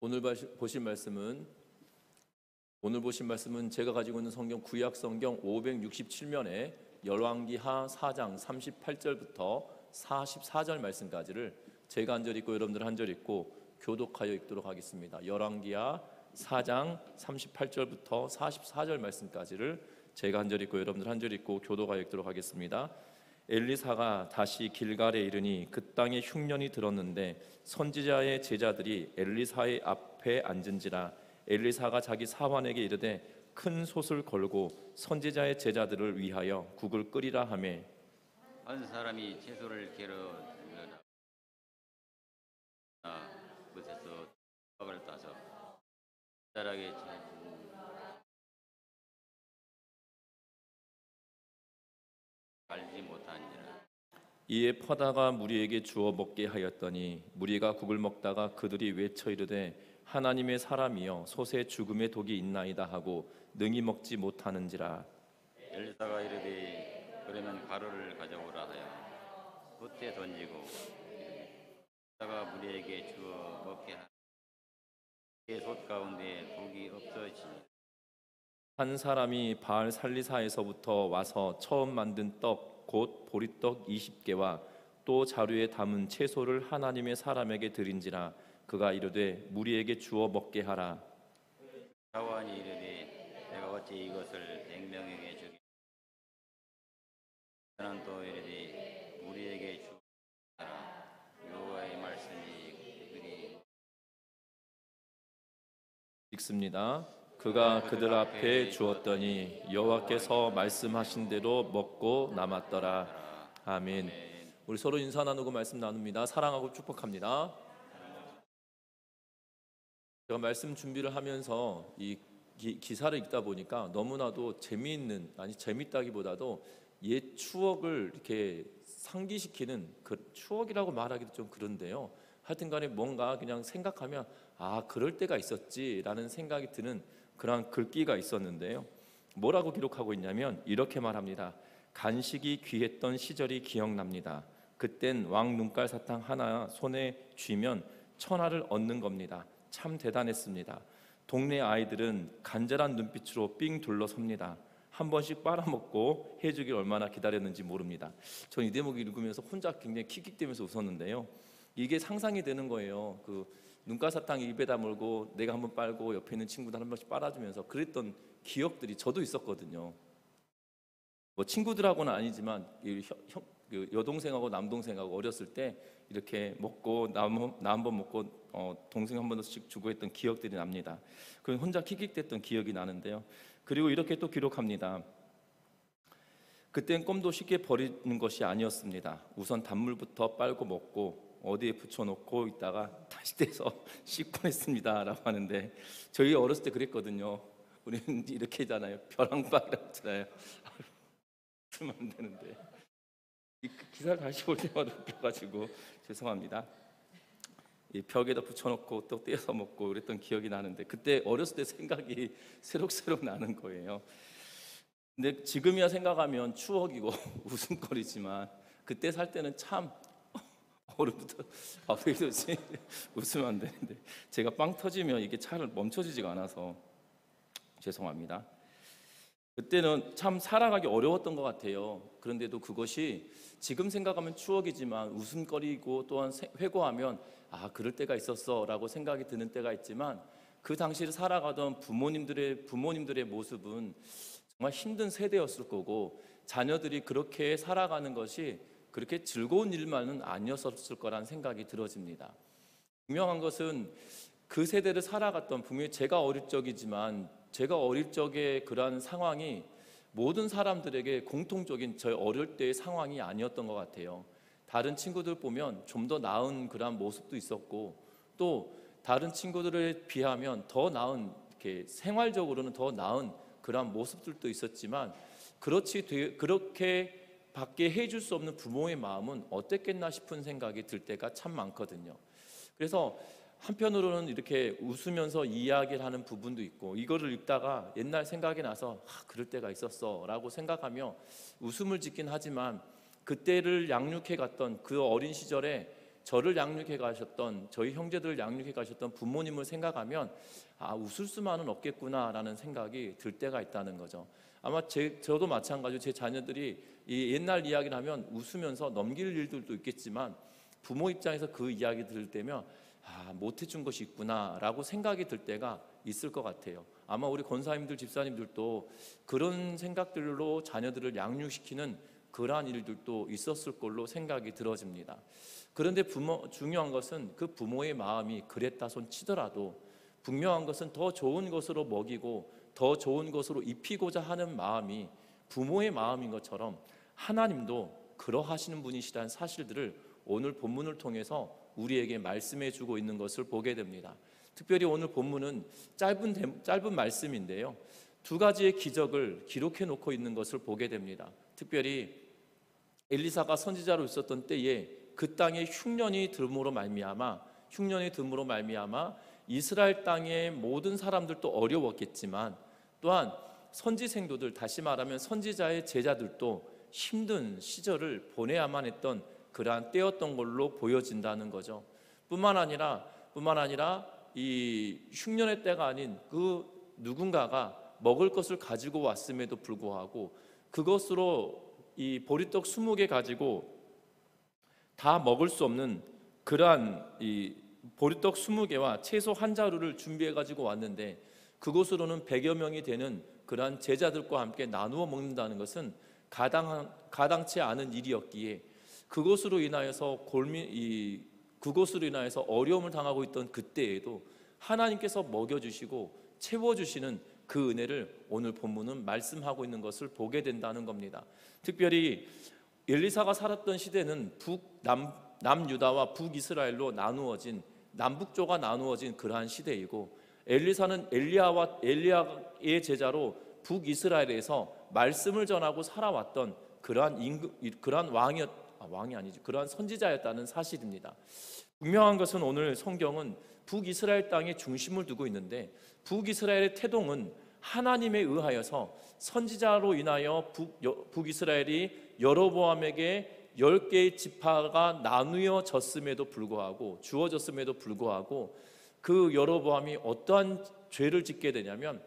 오늘 보신 말씀은 제가 가지고 있는 성경 구약 성경 567면에 열왕기하 4장 38절부터 44절 말씀까지를 제가 한 절 읽고 여러분들 한 절 읽고 교독하여 읽도록 하겠습니다. 열왕기하 4장 38절부터 44절 말씀까지를 제가 한 절 읽고 여러분들 한 절 읽고 교독하여 읽도록 하겠습니다. 엘리사가 다시 길갈에 이르니 그 땅에 흉년이 들었는데 선지자의 제자들이 엘리사의 앞에 앉은지라. 엘리사가 자기 사환에게 이르되 큰 솥을 걸고 선지자의 제자들을 위하여 국을 끓이라 하매 한 사람이 채소를 개러 그것에서 떡을 따서 자라게 알지 못하니라. 이에 퍼다가 무리에게 주어 먹게 하였더니 무리가 국을 먹다가 그들이 외쳐 이르되 하나님의 사람이여 솥에 죽음의 독이 있나이다 하고 능히 먹지 못하는지라. 엘리사가 이르되 그러면 가루를 가져오라 하여 솥에 던지고 다가 무리에게 주어 먹게 하니 솥 가운데 독이 없어지니 한 사람이 바알 살리사에서부터 와서 처음 만든 떡 곧 보리떡 20개와 또 자루에 담은 채소를 하나님의 사람에게 드린지라. 그가 이르되 무리에게 주어 먹게 하라. 사환이 이르되 내가 어찌 이것을 100명에게 주기. 저는 또 이르되 무리에게 주라. 여호와의 말씀이 그들이 읽습니다. 그가 그들 앞에 주었더니 여호와께서 말씀하신 대로 먹고 남았더라. 아멘. 우리 서로 인사 나누고 말씀 나눕니다. 사랑하고 축복합니다. 제가 말씀 준비를 하면서 이 기사를 읽다 보니까 너무나도 재미있는, 아니 재밌다기보다도 옛 추억을 이렇게 상기시키는, 그 추억이라고 말하기도 좀 그런데요. 하여튼간에 뭔가 그냥 생각하면 그럴 때가 있었지라는 생각이 드는 그런 글귀가 있었는데요. 뭐라고 기록하고 있냐면 이렇게 말합니다. 간식이 귀했던 시절이 기억납니다. 그땐 왕 눈깔 사탕 하나 손에 쥐면 천하를 얻는 겁니다. 참 대단했습니다. 동네 아이들은 간절한 눈빛으로 삥 둘러섭니다. 한 번씩 빨아먹고 해주길 얼마나 기다렸는지 모릅니다. 전 이 대목 읽으면서 혼자 굉장히 킥킥대면서 웃었는데요. 이게 상상이 되는 거예요. 그 눈가사탕 입에다 물고 내가 한번 빨고 옆에 있는 친구들 한 번씩 빨아주면서 그랬던 기억들이 저도 있었거든요. 뭐 친구들하고는 아니지만 여동생하고 남동생하고 어렸을 때 이렇게 먹고 나 한 번 먹고 동생 한 번씩 주고 했던 기억들이 납니다. 그 혼자 킥킥댔던 기억이 나는데요. 그리고 이렇게 또 기록합니다. 그땐 껌도 쉽게 버리는 것이 아니었습니다. 우선 단물부터 빨고 먹고 어디에 붙여놓고 있다가 다시 떼서 씻곤 했습니다 라고 하는데, 저희 어렸을 때 그랬거든요. 우리는 이렇게 하잖아요. 벼랑박이라고 하잖아요. 그러면 안 되는데 이 기사를 다시 볼 때마다 웃겨가지고 죄송합니다. 이 벽에다 붙여놓고 또 떼서 먹고 그랬던 기억이 나는데, 그때 어렸을 때 생각이 새록새록 나는 거예요. 근데 지금이야 생각하면 추억이고 웃음거리지만 그때 살 때는 참 얼음부터 왜 이러지? 웃으면 안 되는데 제가 빵 터지면 이게 잘 멈춰지지가 않아서 죄송합니다. 그때는 참 살아가기 어려웠던 것 같아요. 그런데도 그것이 지금 생각하면 추억이지만 웃음거리고 또한 회고하면 그럴 때가 있었어 라고 생각이 드는 때가 있지만, 그 당시를 살아가던 부모님들의 모습은 정말 힘든 세대였을 거고 자녀들이 그렇게 살아가는 것이 그렇게 즐거운 일만은 아니었을 거라는 생각이 들어집니다. 분명한 것은 그 세대를 살아갔던, 분명히 제가 어릴 적이지만 제가 어릴 적의 그러한 상황이 모든 사람들에게 공통적인 저희 어릴 때의 상황이 아니었던 것 같아요. 다른 친구들 보면 좀 더 나은 그러한 모습도 있었고, 또 다른 친구들에 비하면 더 나은, 이렇게 생활적으로는 더 나은 그러한 모습들도 있었지만, 그렇게 밖에 해줄 수 없는 부모의 마음은 어땠겠나 싶은 생각이 들 때가 참 많거든요. 그래서 한편으로는 이렇게 웃으면서 이야기를 하는 부분도 있고, 이거를 읽다가 옛날 생각이 나서 그럴 때가 있었어 라고 생각하며 웃음을 짓긴 하지만, 그때를 양육해 갔던 그 어린 시절에 저를 양육해 가셨던, 저희 형제들을 양육해 가셨던 부모님을 생각하면 웃을 수만은 없겠구나라는 생각이 들 때가 있다는 거죠. 아마 저도 마찬가지로 제 자녀들이 이 옛날 이야기를 하면 웃으면서 넘길 일들도 있겠지만 부모 입장에서 그 이야기 들을 때면 못해준 것이 있구나라고 생각이 들 때가 있을 것 같아요. 아마 우리 권사님들, 집사님들도 그런 생각들로 자녀들을 양육시키는 그러한 일들도 있었을 걸로 생각이 들어집니다. 그런데 중요한 것은 그 부모의 마음이 그랬다 손 치더라도 분명한 것은 더 좋은 것으로 먹이고 더 좋은 것으로 입히고자 하는 마음이 부모의 마음인 것처럼 하나님도 그러하시는 분이시라는 사실들을 오늘 본문을 통해서 우리에게 말씀해 주고 있는 것을 보게 됩니다. 특별히 오늘 본문은 짧은 말씀인데요, 두 가지의 기적을 기록해 놓고 있는 것을 보게 됩니다. 특별히 엘리사가 선지자로 있었던 때에 그 땅에 흉년이 듦으로 말미암아 이스라엘 땅의 모든 사람들도 어려웠겠지만 또한 선지 생도들, 다시 말하면 선지자의 제자들도 힘든 시절을 보내야만 했던 그러한 때였던 걸로 보여진다는 거죠. 뿐만 아니라 이 흉년의 때가 아닌 그 누군가가 먹을 것을 가지고 왔음에도 불구하고 그것으로 이 보리떡 20개 가지고 다 먹을 수 없는 그러한 이 보리떡 20개와 채소 한 자루를 준비해 가지고 왔는데 그것으로는 100여 명이 되는 그러한 제자들과 함께 나누어 먹는다는 것은 가당치 않은 일이었기에 그것으로 인하여서 어려움을 당하고 있던 그때에도 하나님께서 먹여주시고 채워주시는 그 은혜를 오늘 본문은 말씀하고 있는 것을 보게 된다는 겁니다. 특별히 엘리사가 살았던 시대는 남유다와 북이스라엘로 남북조가 나누어진 그러한 시대이고, 엘리사는 엘리야의 제자로 북이스라엘에서 말씀을 전하고 살아왔던 그러한 선지자였다는 사실입니다. 분명한 것은 오늘 성경은 북이스라엘 땅에 중심을 두고 있는데 북이스라엘의 태동은 하나님에 의하여서 선지자로 인하여 북이스라엘이 여로보암에게 10개의 지파가 주어졌음에도 불구하고 그 여로보암이 어떠한 죄를 짓게 되냐면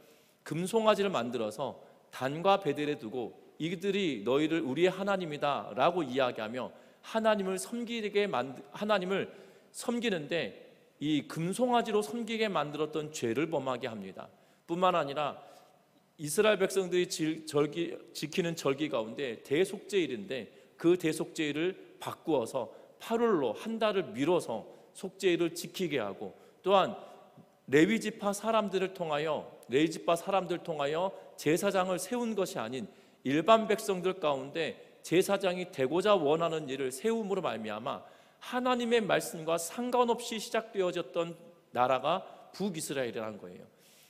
금송아지를 만들어서 단과 베델에 두고 이들이 너희를 우리의 하나님이다 라고 이야기하며 하나님을 섬기는데 이 금송아지로 섬기게 만들었던 죄를 범하게 합니다. 뿐만 아니라 이스라엘 백성들이 지키는 절기 가운데 대속죄일인데 그 대속죄일을 바꾸어서 8월로 한 달을 미뤄서 속죄일을 지키게 하고, 또한 레위지파 사람들을 통하여 제사장을 세운 것이 아닌 일반 백성들 가운데 제사장이 되고자 원하는 일을 세움으로 말미암아 하나님의 말씀과 상관없이 시작되어졌던 나라가 북이스라엘이라는 거예요.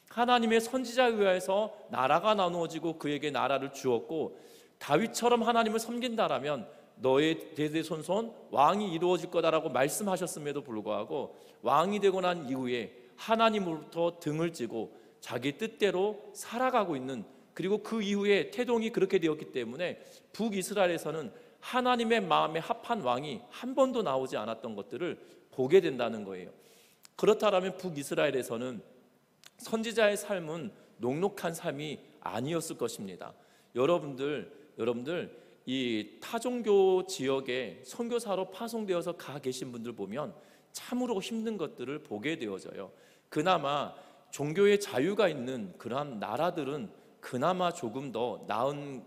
하나님의 선지자에 의해서 나라가 나누어지고 그에게 나라를 주었고, 다윗처럼 하나님을 섬긴다라면 너의 대대손손 왕이 이루어질 거다라고 말씀하셨음에도 불구하고 왕이 되고 난 이후에 하나님으로부터 등을 찌고 자기 뜻대로 살아가고 있는, 그리고 그 이후에 태동이 그렇게 되었기 때문에 북이스라엘에서는 하나님의 마음에 합한 왕이 한 번도 나오지 않았던 것들을 보게 된다는 거예요. 그렇다면 북이스라엘에서는 선지자의 삶은 녹록한 삶이 아니었을 것입니다. 여러분들 이 타종교 지역에 선교사로 파송되어서 가 계신 분들 보면 참으로 힘든 것들을 보게 되어져요. 그나마 종교의 자유가 있는 그러한 나라들은 그나마 조금 더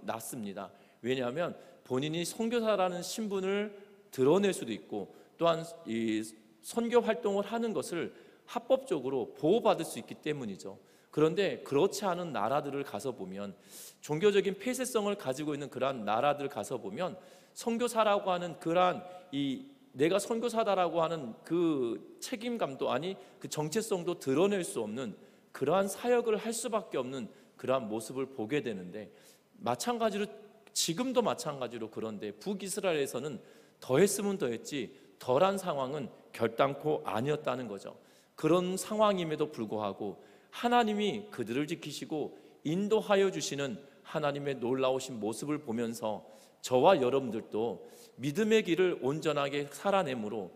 낫습니다. 왜냐하면 본인이 선교사라는 신분을 드러낼 수도 있고, 또한 이 선교 활동을 하는 것을 합법적으로 보호받을 수 있기 때문이죠. 그런데 그렇지 않은 나라들을 가서 보면, 종교적인 폐쇄성을 가지고 있는 그러한 나라들 가서 보면 선교사라고 하는 내가 선교사다라고 하는 그 책임감도 그 정체성도 드러낼 수 없는 그러한 사역을 할 수밖에 없는 그러한 모습을 보게 되는데, 지금도 마찬가지로 그런데 북이스라엘에서는 더했으면 더했지 덜한 상황은 결단코 아니었다는 거죠. 그런 상황임에도 불구하고 하나님이 그들을 지키시고 인도하여 주시는 하나님의 놀라우신 모습을 보면서 저와 여러분들도 믿음의 길을 온전하게 살아내므로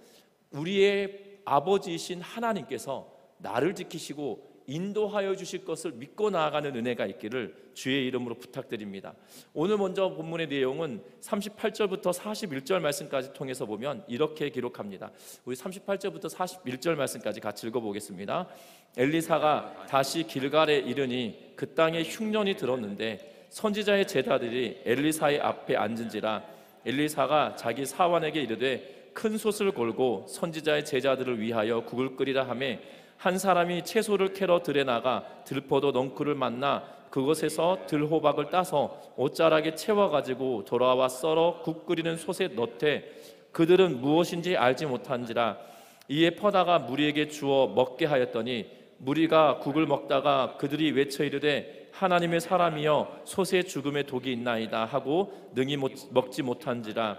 우리의 아버지이신 하나님께서 나를 지키시고 인도하여 주실 것을 믿고 나아가는 은혜가 있기를 주의 이름으로 부탁드립니다. 오늘 먼저 본문의 내용은 38절부터 41절 말씀까지 통해서 보면 이렇게 기록합니다. 우리 38절부터 41절 말씀까지 같이 읽어보겠습니다. 엘리사가 다시 길갈에 이르니 그 땅에 흉년이 들었는데 선지자의 제자들이 엘리사의 앞에 앉은지라. 엘리사가 자기 사환에게 이르되 큰 솥을 걸고 선지자의 제자들을 위하여 국을 끓이라 하매 한 사람이 채소를 캐러 들에 나가 들포도 넝쿨을 만나 그것에서 들호박을 따서 옷자락에 채워가지고 돌아와 썰어 국 끓이는 솥에 넣되 그들은 무엇인지 알지 못한지라. 이에 퍼다가 무리에게 주어 먹게 하였더니 무리가 국을 먹다가 그들이 외쳐 이르되 하나님의 사람이여 솥에 죽음의 독이 있나이다 하고 능히 먹지 못한지라.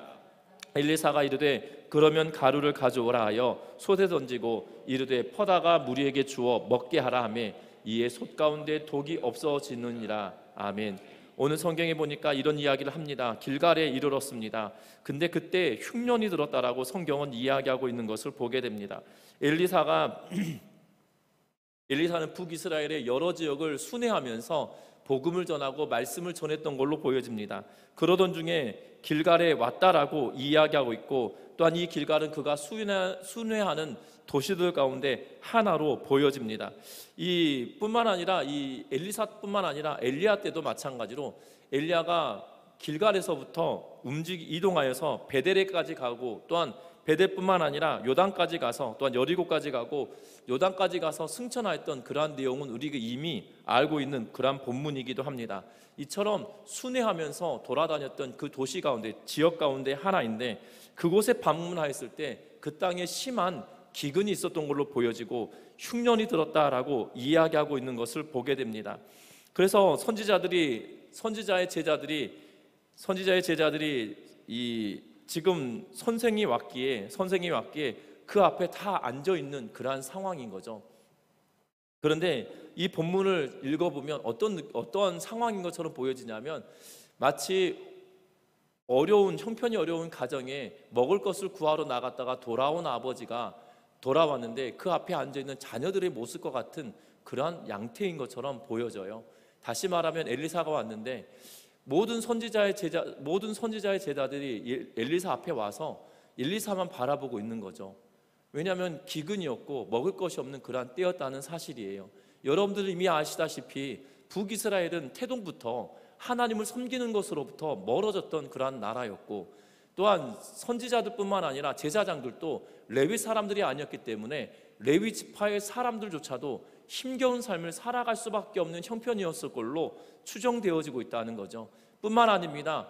엘리사가 이르되 그러면 가루를 가져오라 하여 솥에 던지고 이르되 퍼다가 무리에게 주어 먹게 하라 하매 이에 솥 가운데 독이 없어지느니라. 아멘. 오늘 성경에 보니까 이런 이야기를 합니다. 길갈에 이르렀습니다. 근데 그때 흉년이 들었다라고 성경은 이야기하고 있는 것을 보게 됩니다. 엘리사는 북이스라엘의 여러 지역을 순회하면서 복음을 전하고 말씀을 전했던 걸로 보여집니다. 그러던 중에 길갈에 왔다라고 이야기하고 있고 또한 이 길갈은 그가 순회하는 도시들 가운데 하나로 보여집니다. 뿐만 아니라 이 엘리사뿐만 아니라 엘리야 때도 마찬가지로 엘리야가 길갈에서부터 이동하여서 베델에까지 가고 또한 베델뿐만 아니라 요단까지 가서 또한 여리고까지 가고 요단까지 가서 승천하였던 그러한 내용은 우리가 이미 알고 있는 그러한 본문이기도 합니다. 이처럼 순회하면서 돌아다녔던 그 도시 가운데 지역 가운데 하나인데 그곳에 방문하였을 때 그 땅에 심한 기근이 있었던 걸로 보여지고 흉년이 들었다라고 이야기하고 있는 것을 보게 됩니다. 그래서 선지자의 제자들이 지금 선생이 왔기에 그 앞에 다 앉아 있는 그러한 상황인 거죠. 그런데 이 본문을 읽어보면 어떤 상황인 것처럼 보여지냐면 마치 형편이 어려운 가정에 먹을 것을 구하러 나갔다가 돌아온 아버지가 돌아왔는데 그 앞에 앉아 있는 자녀들의 모습과 같은 그러한 양태인 것처럼 보여져요. 다시 말하면 엘리사가 왔는데 모든 선지자의 제자들이 엘리사 앞에 와서 엘리사만 바라보고 있는 거죠. 왜냐하면 기근이었고 먹을 것이 없는 그러한 때였다는 사실이에요. 여러분들 이미 아시다시피 북이스라엘은 태동부터 하나님을 섬기는 것으로부터 멀어졌던 그러한 나라였고 또한 선지자들뿐만 아니라 제사장들도 레위 사람들이 아니었기 때문에 레위 지파의 사람들조차도 힘겨운 삶을 살아갈 수밖에 없는 형편이었을 걸로 추정되어지고 있다는 거죠. 뿐만 아닙니다.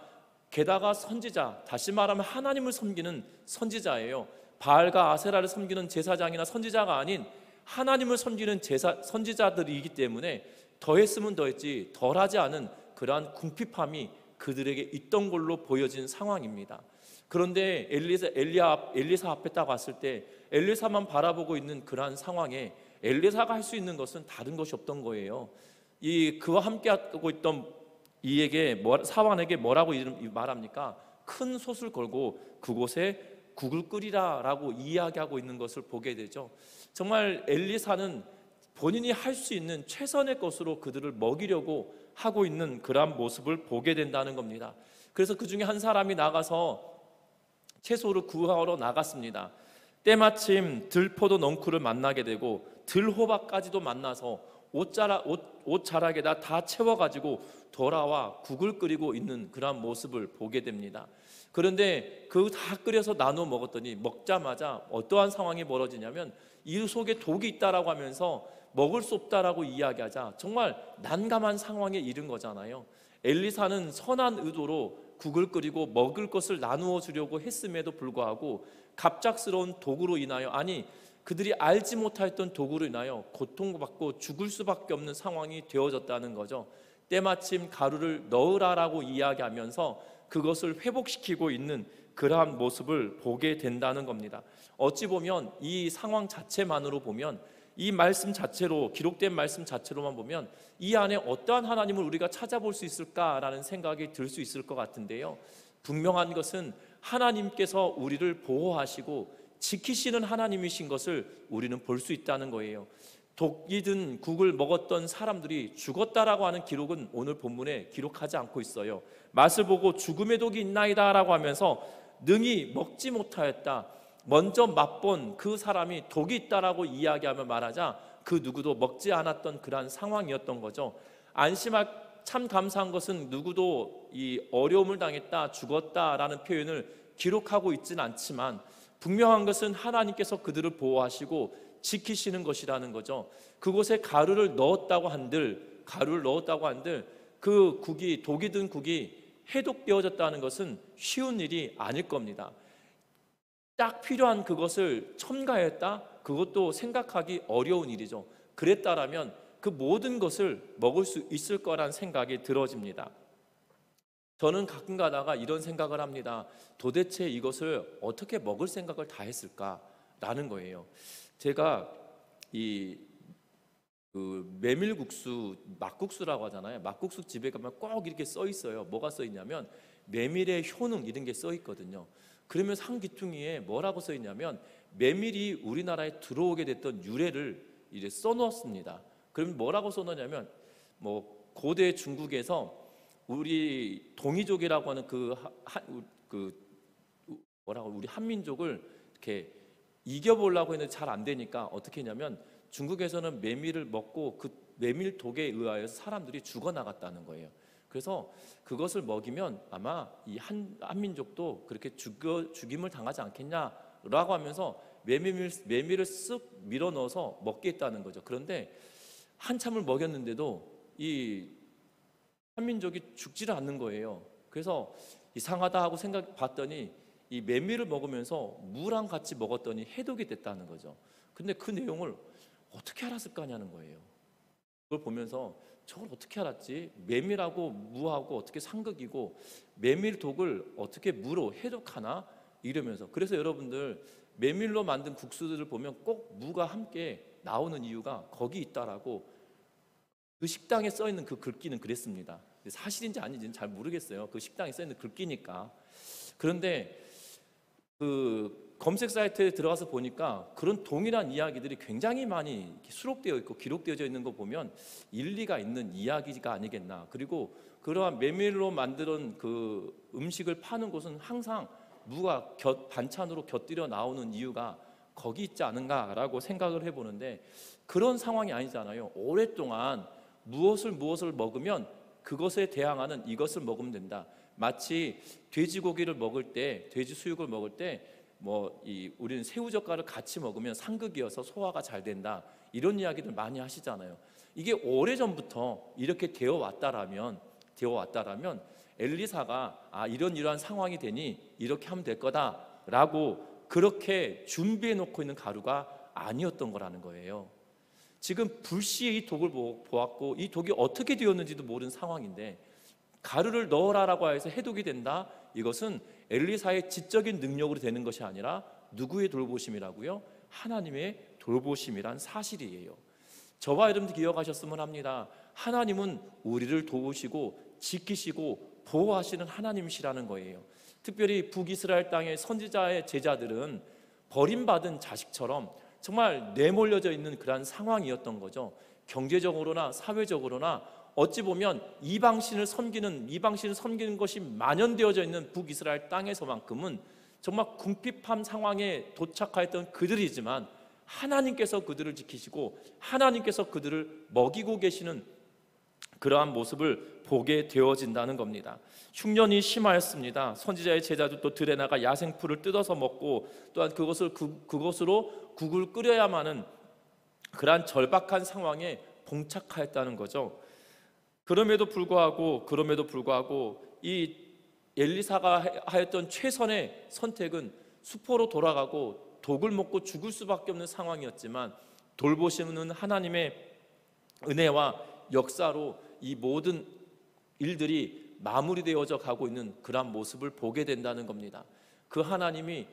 게다가 선지자, 다시 말하면 하나님을 섬기는 선지자예요. 바알과 아세라를 섬기는 제사장이나 선지자가 아닌 하나님을 섬기는 선지자들이기 때문에 더했으면 더했지 덜하지 않은 그러한 궁핍함이 그들에게 있던 걸로 보여진 상황입니다. 그런데 엘리사 앞에 딱 왔을 때 엘리사만 바라보고 있는 그러한 상황에 엘리사가 할 수 있는 것은 다른 것이 없던 거예요. 그와 함께 하고 있던 사환에게 뭐라고 말합니까? 큰 솥을 걸고 그곳에 국을 끓이라라고 이야기하고 있는 것을 보게 되죠. 정말 엘리사는 본인이 할 수 있는 최선의 것으로 그들을 먹이려고 하고 있는 그러한 모습을 보게 된다는 겁니다. 그래서 그 중에 한 사람이 나가서 채소를 구하러 나갔습니다. 때마침 들포도 넝쿨을 만나게 되고 들호박까지도 만나서 옷자락에다 다 채워가지고 돌아와 국을 끓이고 있는 그런 모습을 보게 됩니다. 그런데 그 다 끓여서 나눠 먹었더니 먹자마자 어떠한 상황이 벌어지냐면 이 속에 독이 있다라고 하면서 먹을 수 없다라고 이야기하자 정말 난감한 상황에 이른 거잖아요. 엘리사는 선한 의도로 국을 끓이고 먹을 것을 나누어 주려고 했음에도 불구하고 갑작스러운 독으로 인하여 그들이 알지 못했던 독으로 인하여 고통받고 죽을 수밖에 없는 상황이 되어졌다는 거죠. 때마침 가루를 넣으라라고 이야기하면서 그것을 회복시키고 있는 그러한 모습을 보게 된다는 겁니다. 어찌 보면 이 상황 자체만으로 보면 이 말씀 자체로 기록된 말씀 자체로만 보면 이 안에 어떠한 하나님을 우리가 찾아볼 수 있을까라는 생각이 들 수 있을 것 같은데요. 분명한 것은 하나님께서 우리를 보호하시고 지키시는 하나님이신 것을 우리는 볼 수 있다는 거예요. 독이 든 국을 먹었던 사람들이 죽었다라고 하는 기록은 오늘 본문에 기록하지 않고 있어요. 맛을 보고 죽음의 독이 있나이다 라고 하면서 능히 먹지 못하였다, 먼저 맛본 그 사람이 독이 있다라고 이야기하며 말하자 그 누구도 먹지 않았던 그러한 상황이었던 거죠. 안심할 참 감사한 것은 누구도 이 어려움을 당했다, 죽었다라는 표현을 기록하고 있지는 않지만 분명한 것은 하나님께서 그들을 보호하시고 지키시는 것이라는 거죠. 그곳에 가루를 넣었다고 한들 그 국이, 독이 든 국이 해독되어졌다는 것은 쉬운 일이 아닐 겁니다. 딱 필요한 그것을 첨가했다? 그것도 생각하기 어려운 일이죠. 그랬다라면 그 모든 것을 먹을 수 있을 거란 생각이 들어집니다. 저는 가끔 가다가 이런 생각을 합니다. 도대체 이것을 어떻게 먹을 생각을 다 했을까라는 거예요. 제가 메밀국수, 막국수라고 하잖아요. 막국수 집에 가면 꼭 이렇게 써 있어요. 뭐가 써 있냐면 메밀의 효능 이런 게 써 있거든요. 그러면서 한 귀퉁이에 뭐라고 써 있냐면 메밀이 우리나라에 들어오게 됐던 유래를 이제 써 놓았습니다. 그럼 뭐라고 써 놓냐면 고대 중국에서 우리 동이족이라고 하는 우리 한민족을 이렇게 이겨보려고 했는데 잘 안 되니까 어떻게 했냐면 중국에서는 메밀을 먹고 그 메밀 독에 의하여서 사람들이 죽어나갔다는 거예요. 그래서 그것을 먹이면 아마 이 한민족도 그렇게 죽임을 당하지 않겠냐라고 하면서 메밀을 쓱 밀어 넣어서 먹게 했다는 거죠. 그런데 한참을 먹였는데도 이 한민족이 죽지를 않는 거예요. 그래서 이상하다 하고 생각 봤더니 이 메밀을 먹으면서 무랑 같이 먹었더니 해독이 됐다는 거죠. 근데 그 내용을 어떻게 알았을까 하냐는 거예요. 그걸 보면서 저걸 어떻게 알았지? 메밀하고 무하고 어떻게 상극이고 메밀 독을 어떻게 무로 해독하나? 이러면서. 그래서 여러분들 메밀로 만든 국수들을 보면 꼭 무가 함께 나오는 이유가 거기 있다라고 그 식당에 써 있는 그 글귀는 그랬습니다. 사실인지 아닌지는 잘 모르겠어요. 그 식당에 써 있는 글귀니까. 그런데 그 검색 사이트에 들어가서 보니까 그런 동일한 이야기들이 굉장히 많이 수록되어 있고 기록되어져 있는 거 보면 일리가 있는 이야기가 아니겠나. 그리고 그러한 메밀로 만든 그 음식을 파는 곳은 항상 무가 반찬으로 곁들여 나오는 이유가 거기 있지 않은가라고 생각을 해보는데 그런 상황이 아니잖아요. 오랫동안 무엇을 먹으면 그것에 대항하는 이것을 먹으면 된다. 마치 돼지고기를 먹을 때, 돼지 수육을 먹을 때 우리는 새우젓갈을 같이 먹으면 상극이어서 소화가 잘 된다. 이런 이야기들 많이 하시잖아요. 이게 오래전부터 이렇게 되어 왔다라면 엘리사가 이러한 상황이 되니 이렇게 하면 될 거다라고 그렇게 준비해 놓고 있는 가루가 아니었던 거라는 거예요. 지금 불시에 이 독을 보았고 이 독이 어떻게 되었는지도 모르는 상황인데 가루를 넣어라라고 해서 해독이 된다? 이것은 엘리사의 지적인 능력으로 되는 것이 아니라 누구의 돌보심이라고요? 하나님의 돌보심이란 사실이에요. 저와 여러분들 기억하셨으면 합니다. 하나님은 우리를 도우시고 지키시고 보호하시는 하나님이시라는 거예요. 특별히 북이스라엘 땅의 선지자의 제자들은 버림받은 자식처럼 정말 내몰려져 있는 그러한 상황이었던 거죠. 경제적으로나 사회적으로나 어찌 보면 이방신을 섬기는 것이 만연되어져 있는 북이스라엘 땅에서만큼은 정말 궁핍한 상황에 도착하였던 그들이지만 하나님께서 그들을 지키시고 하나님께서 그들을 먹이고 계시는 그러한 모습을 보게 되어진다는 겁니다. 흉년이 심하였습니다. 선지자의 제자들도 들에 나가 야생풀을 뜯어서 먹고 또한 그것으로 국을 끓여야만 하는 그러한 절박한 상황에 봉착하였다는 거죠. 그럼에도 불구하고 이 엘리사가 하였던 최선의 선택은 수포로 돌아가고 독을 먹고 죽을 수밖에 없는 상황이었지만 돌보시는 하나님의 은혜와 역사로 이 모든 일들이 마무리되어져 가고 있는 그런 모습을 보게 된다는 겁니다. 그 하나님이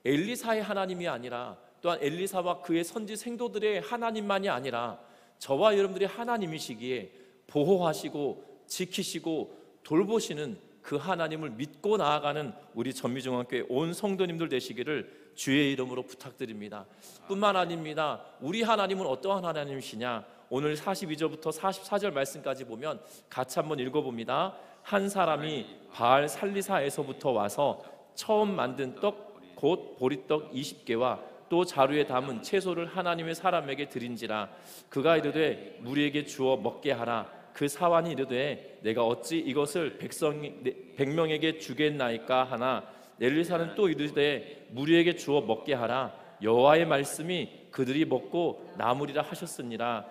엘리사의 하나님이 아니라 또한 엘리사와 그의 선지 생도들의 하나님만이 아니라 저와 여러분들의 하나님이시기에 보호하시고 지키시고 돌보시는 그 하나님을 믿고 나아가는 우리 전미중앙교회 온 성도님들 되시기를 주의 이름으로 부탁드립니다. 뿐만 아닙니다. 우리 하나님은 어떠한 하나님이시냐? 오늘 42절부터 44절 말씀까지 보면 같이 한번 읽어봅니다. 한 사람이 바알 살리사에서부터 와서 처음 만든 떡 곧 보리떡 20개와 또 자루에 담은 채소를 하나님의 사람에게 드린지라. 그가 이르되 무리에게 주어 먹게 하라. 그 사환이 이르되 내가 어찌 이것을 100명에게 주겠나이까 하나 엘리사는 또 이르되 무리에게 주어 먹게 하라. 여호와의 말씀이 그들이 먹고 남으리라 하셨으니라.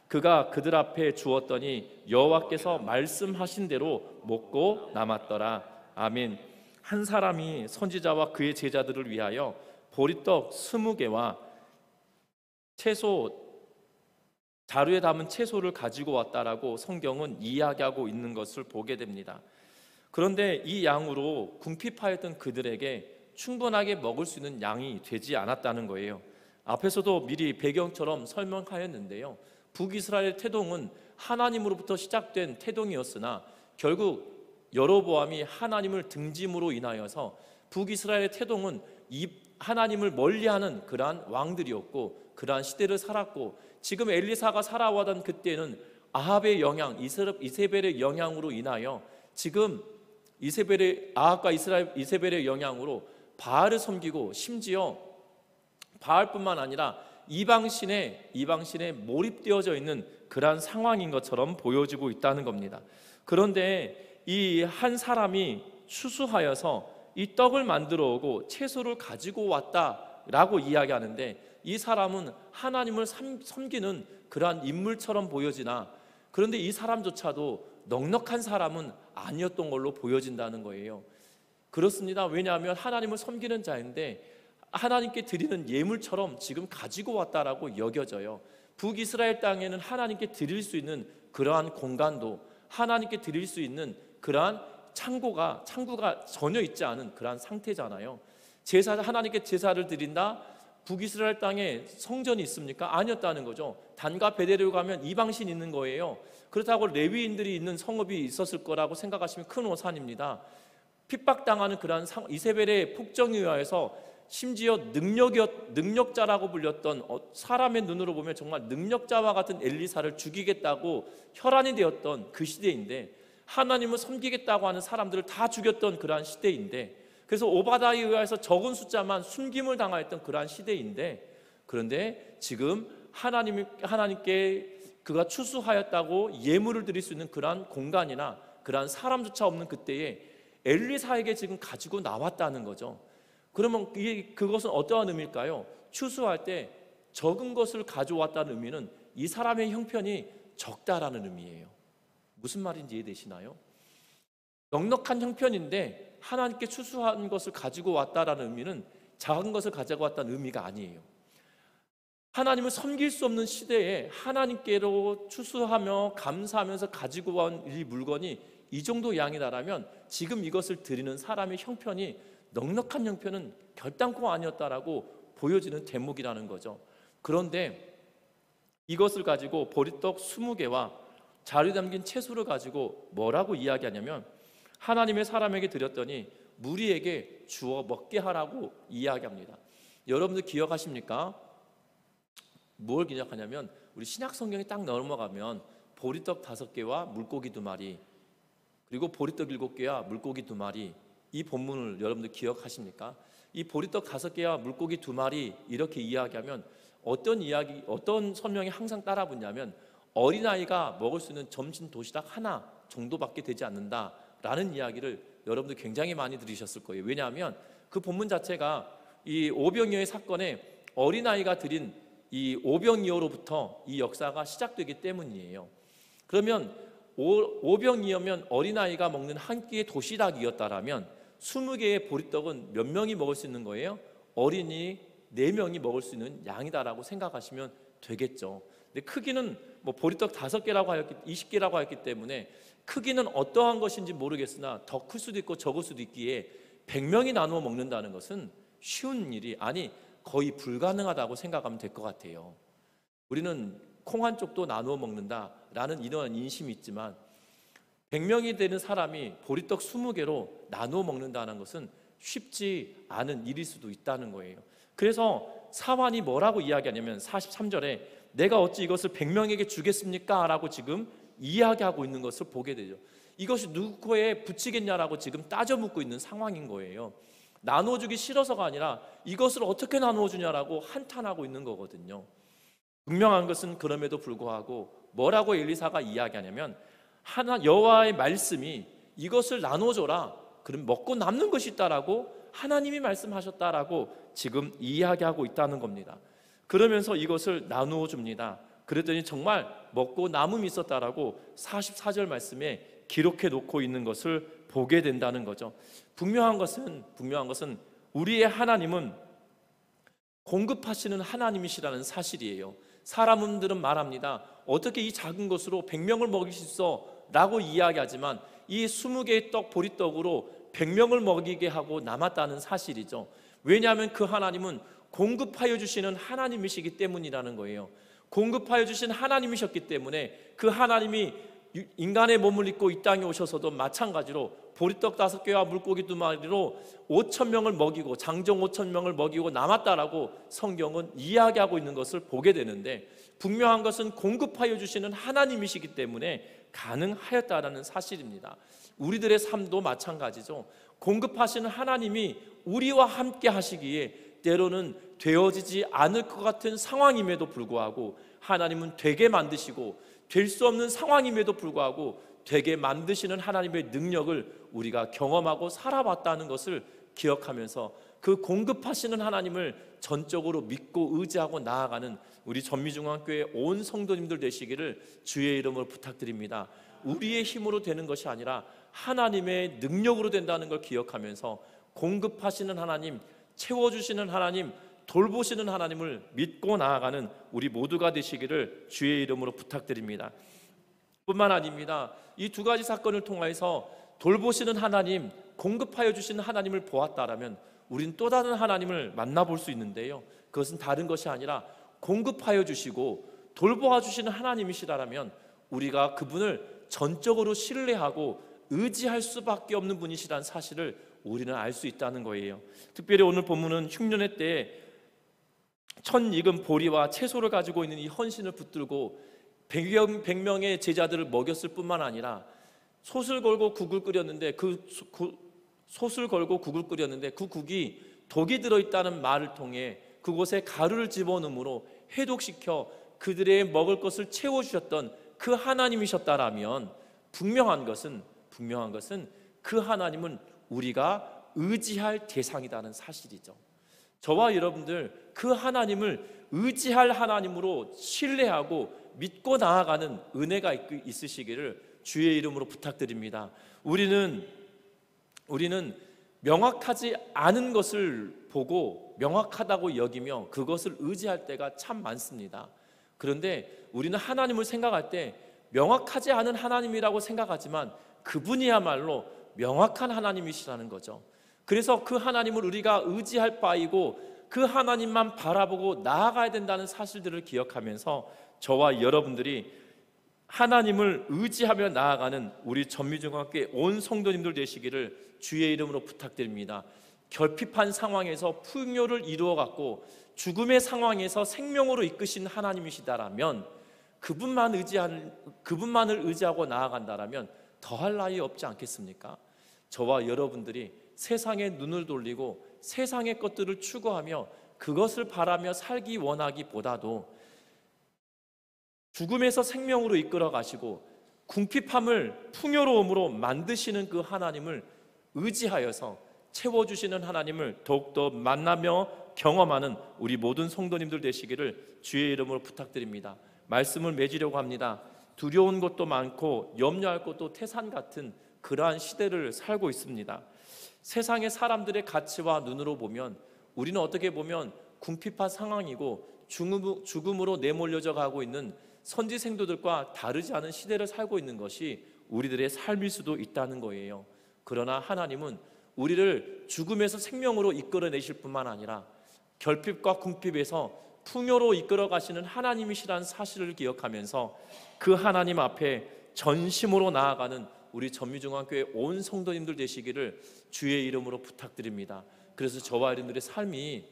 그가 그들 앞에 주었더니 여호와께서 말씀하신 대로 먹고 남았더라. 아멘. 한 사람이 선지자와 그의 제자들을 위하여 보리떡 20개와 채소, 자루에 담은 채소를 가지고 왔다라고 성경은 이야기하고 있는 것을 보게 됩니다. 그런데 이 양으로 궁핍하였던 그들에게 충분하게 먹을 수 있는 양이 되지 않았다는 거예요. 앞에서도 미리 배경처럼 설명하였는데요, 북이스라엘 태동은 하나님으로부터 시작된 태동이었으나 결국 여로보암이 하나님을 등짐으로 인하여서 북이스라엘의 태동은 이 하나님을 멀리하는 그러한 왕들이었고 그러한 시대를 살았고, 지금 엘리사가 살아와던 그때는 아합의 영향, 이세벨의 영향으로 인하여 지금 아합과 이세벨의 영향으로 바알을 섬기고, 심지어 바알뿐만 아니라 이방신에 몰입되어져 있는 그러한 상황인 것처럼 보여지고 있다는 겁니다. 그런데 이 한 사람이 추수하여서 이 떡을 만들어 오고 채소를 가지고 왔다라고 이야기하는데, 이 사람은 하나님을 섬기는 그러한 인물처럼 보여지나, 그런데 이 사람조차도 넉넉한 사람은 아니었던 걸로 보여진다는 거예요. 그렇습니다. 왜냐하면 하나님을 섬기는 자인데 하나님께 드리는 예물처럼 지금 가지고 왔다라고 여겨져요. 북이스라엘 땅에는 하나님께 드릴 수 있는 그러한 공간도, 하나님께 드릴 수 있는 그러한 창구가 전혀 있지 않은 그러한 상태잖아요. 하나님께 제사를 드린다. 북이스라엘 땅에 성전이 있습니까? 아니었다는 거죠. 단과 베델로 가면 이방신이 있는 거예요. 그렇다고 레위인들이 있는 성읍이 있었을 거라고 생각하시면 큰 오산입니다. 핍박당하는 그러한 이세벨의 폭정에 의하여서 심지어 능력자라고 불렸던, 사람의 눈으로 보면 정말 능력자와 같은 엘리사를 죽이겠다고 혈안이 되었던 그 시대인데, 하나님을 섬기겠다고 하는 사람들을 다 죽였던 그러한 시대인데, 그래서 오바다에 의해서 적은 숫자만 숨김을 당하였던 그러한 시대인데, 그런데 지금 하나님께 그가 추수하였다고 예물을 드릴 수 있는 그러한 공간이나 그러한 사람조차 없는 그때에 엘리사에게 지금 가지고 나왔다는 거죠. 그러면 그것은 어떠한 의미일까요? 추수할 때 적은 것을 가져왔다는 의미는 이 사람의 형편이 적다라는 의미예요. 무슨 말인지 이해되시나요? 넉넉한 형편인데 하나님께 추수한 것을 가지고 왔다라는 의미는 작은 것을 가지고 왔다는 의미가 아니에요. 하나님을 섬길 수 없는 시대에 하나님께로 추수하며 감사하면서 가지고 온 이 물건이 이 정도 양이다라면 지금 이것을 드리는 사람의 형편이 넉넉한 형편은 결단코 아니었다라고 보여지는 대목이라는 거죠. 그런데 이것을 가지고 보리떡 20개와 자루에 담긴 채소를 가지고 뭐라고 이야기하냐면, 하나님의 사람에게 드렸더니 무리에게 주어 먹게 하라고 이야기합니다. 여러분들 기억하십니까? 뭘 기억하냐면, 우리 신약 성경에 딱 넘어가면 보리떡 5개와 물고기 2마리, 그리고 보리떡 7개와 물고기 2마리, 이 본문을 여러분들 기억하십니까? 이 보리떡 5개와 물고기 2마리 이렇게 이야기하면 어떤 설명이 항상 따라 붙냐면, 어린아이가 먹을 수 있는 점심 도시락 하나 정도밖에 되지 않는다라는 이야기를 여러분들 굉장히 많이 들으셨을 거예요. 왜냐하면 그 본문 자체가 이 오병이어의 사건에 어린아이가 드린 이 오병이어로부터 이 역사가 시작되기 때문이에요. 그러면 오병이어면 어린아이가 먹는 한 끼의 도시락이었다라면 20개의 보리떡은 몇 명이 먹을 수 있는 거예요? 어린이 4명이 먹을 수 있는 양이다라고 생각하시면 되겠죠. 근데 크기는 뭐 보리떡 20개라고 하였기 때문에 크기는 어떠한 것인지 모르겠으나 더 클 수도 있고 적을 수도 있기에 100명이 나누어 먹는다는 것은 쉬운 일이, 아니 거의 불가능하다고 생각하면 될 것 같아요. 우리는 콩 한 쪽도 나누어 먹는다라는 이러한 인심이 있지만 100명이 되는 사람이 보리떡 20개로 나누어 먹는다는 것은 쉽지 않은 일일 수도 있다는 거예요. 그래서 사환이 뭐라고 이야기하냐면 43절에 내가 어찌 이것을 100명에게 주겠습니까? 라고 지금 이야기하고 있는 것을 보게 되죠. 이것이 누구 코에 붙이겠냐라고 지금 따져 묻고 있는 상황인 거예요. 나눠주기 싫어서가 아니라 이것을 어떻게 나눠주냐라고 한탄하고 있는 거거든요. 분명한 것은 그럼에도 불구하고 뭐라고 엘리사가 이야기하냐면 여호와의 말씀이 이것을 나눠줘라, 그럼 먹고 남는 것이 있다라고 하나님이 말씀하셨다라고 지금 이야기하고 있다는 겁니다. 그러면서 이것을 나누어 줍니다. 그랬더니 정말 먹고 남음이 있었다라고 44절 말씀에 기록해 놓고 있는 것을 보게 된다는 거죠. 분명한 것은 우리의 하나님은 공급하시는 하나님이시라는 사실이에요. 사람들은 말합니다. 어떻게 이 작은 것으로 100명을 먹일 수 있어? 라고 이야기하지만 이 20개의 떡 보리떡으로 100명을 먹이게 하고 남았다는 사실이죠. 왜냐하면 그 하나님은 공급하여 주시는 하나님이시기 때문이라는 거예요. 공급하여 주신 하나님이셨기 때문에 그 하나님이 인간의 몸을 입고 이 땅에 오셔서도 마찬가지로 보리떡 5개와 물고기 2마리로 5,000명을 먹이고 장정 5,000명을 먹이고 남았다라고 성경은 이야기하고 있는 것을 보게 되는데, 분명한 것은 공급하여 주시는 하나님이시기 때문에 가능하였다라는 사실입니다. 우리들의 삶도 마찬가지죠. 공급하시는 하나님이 우리와 함께 하시기에 때로는 되어지지 않을 것 같은 상황임에도 불구하고 하나님은 되게 만드시고, 될 수 없는 상황임에도 불구하고 되게 만드시는 하나님의 능력을 우리가 경험하고 살아봤다는 것을 기억하면서 그 공급하시는 하나님을 전적으로 믿고 의지하고 나아가는 우리 전미중앙교회 온 성도님들 되시기를 주의 이름으로 부탁드립니다. 우리의 힘으로 되는 것이 아니라 하나님의 능력으로 된다는 걸 기억하면서 공급하시는 하나님, 채워주시는 하나님, 돌보시는 하나님을 믿고 나아가는 우리 모두가 되시기를 주의 이름으로 부탁드립니다. 뿐만 아닙니다. 이 두 가지 사건을 통해서 돌보시는 하나님, 공급하여 주시는 하나님을 보았다라면 우리는 또 다른 하나님을 만나볼 수 있는데요, 그것은 다른 것이 아니라 공급하여 주시고 돌보아 주시는 하나님이시라면 우리가 그분을 전적으로 신뢰하고 의지할 수밖에 없는 분이시라는 사실을 우리는 알 수 있다는 거예요. 특별히 오늘 본문은 흉년의 때에 천 익은 보리와 채소를 가지고 있는 이 헌신을 붙들고 100명의 제자들을 먹였을 뿐만 아니라 솥을 걸고 국을 끓였는데 그 국이 독이 들어있다는 말을 통해 그곳에 가루를 집어넣음으로 해독시켜 그들의 먹을 것을 채워주셨던 그 하나님이셨다라면 분명한 것은 그 하나님은 우리가 의지할 대상이라는 사실이죠. 저와 여러분들 그 하나님을 의지할 하나님으로 신뢰하고 믿고 나아가는 은혜가 있으시기를 주의 이름으로 부탁드립니다. 우리는 명확하지 않은 것을 보고 명확하다고 여기며 그것을 의지할 때가 참 많습니다. 그런데 우리는 하나님을 생각할 때 명확하지 않은 하나님이라고 생각하지만 그분이야말로 명확한 하나님이시라는 거죠. 그래서 그 하나님을 우리가 의지할 바이고 그 하나님만 바라보고 나아가야 된다는 사실들을 기억하면서 저와 여러분들이 하나님을 의지하며 나아가는 우리 전미중앙교회 온 성도님들 되시기를 주의 이름으로 부탁드립니다. 결핍한 상황에서 풍요를 이루어갖고 죽음의 상황에서 생명으로 이끄신 하나님이시다라면 그분만을 의지하고 나아간다라면 더할 나위 없지 않겠습니까? 저와 여러분들이 세상에 눈을 돌리고 세상의 것들을 추구하며 그것을 바라며 살기 원하기보다도 죽음에서 생명으로 이끌어 가시고 궁핍함을 풍요로움으로 만드시는 그 하나님을 의지하여서 채워주시는 하나님을 더욱더 만나며 경험하는 우리 모든 성도님들 되시기를 주의 이름으로 부탁드립니다. 말씀을 맺으려고 합니다. 두려운 것도 많고 염려할 것도 태산 같은 그러한 시대를 살고 있습니다. 세상의 사람들의 가치와 눈으로 보면 우리는 어떻게 보면 궁핍한 상황이고 죽음으로 내몰려져 가고 있는 선지생도들과 다르지 않은 시대를 살고 있는 것이 우리들의 삶일 수도 있다는 거예요. 그러나 하나님은 우리를 죽음에서 생명으로 이끌어내실 뿐만 아니라 결핍과 궁핍에서 풍요로 이끌어 가시는 하나님이시라는 사실을 기억하면서 그 하나님 앞에 전심으로 나아가는 우리 전미중앙교회 온 성도님들 되시기를 주의 이름으로 부탁드립니다. 그래서 저와 여러분들의 삶이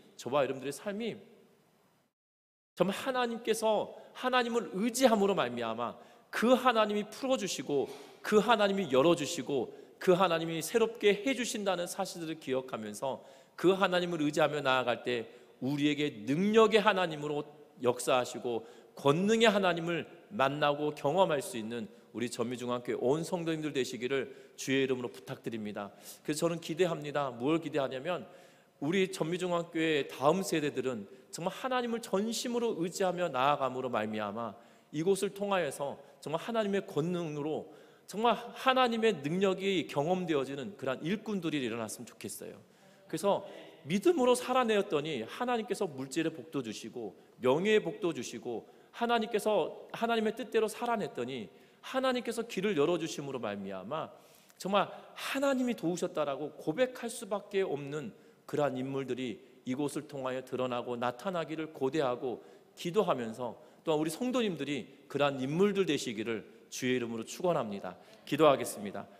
정말 하나님께서 하나님을 의지함으로 말미암아 그 하나님이 풀어주시고 그 하나님이 열어주시고 그 하나님이 새롭게 해주신다는 사실들을 기억하면서 그 하나님을 의지하며 나아갈 때 우리에게 능력의 하나님으로 역사하시고 권능의 하나님을 만나고 경험할 수 있는 우리 전미중앙교회 온 성도님들 되시기를 주의 이름으로 부탁드립니다. 그래서 저는 기대합니다. 무엇을 기대하냐면 우리 전미중앙교회 다음 세대들은 정말 하나님을 전심으로 의지하며 나아감으로 말미암아 이곳을 통하여서 정말 하나님의 권능으로 정말 하나님의 능력이 경험되어지는 그런 일꾼들이 일어났으면 좋겠어요. 그래서 믿음으로 살아내었더니 하나님께서 물질의 복도 주시고 명예의 복도 주시고 하나님께서 하나님의 뜻대로 살아냈더니 하나님께서 길을 열어주심으로 말미암아 정말 하나님이 도우셨다라고 고백할 수밖에 없는 그러한 인물들이 이곳을 통하여 드러나고 나타나기를 고대하고 기도하면서 또한 우리 성도님들이 그러한 인물들 되시기를 주의 이름으로 축원합니다. 기도하겠습니다.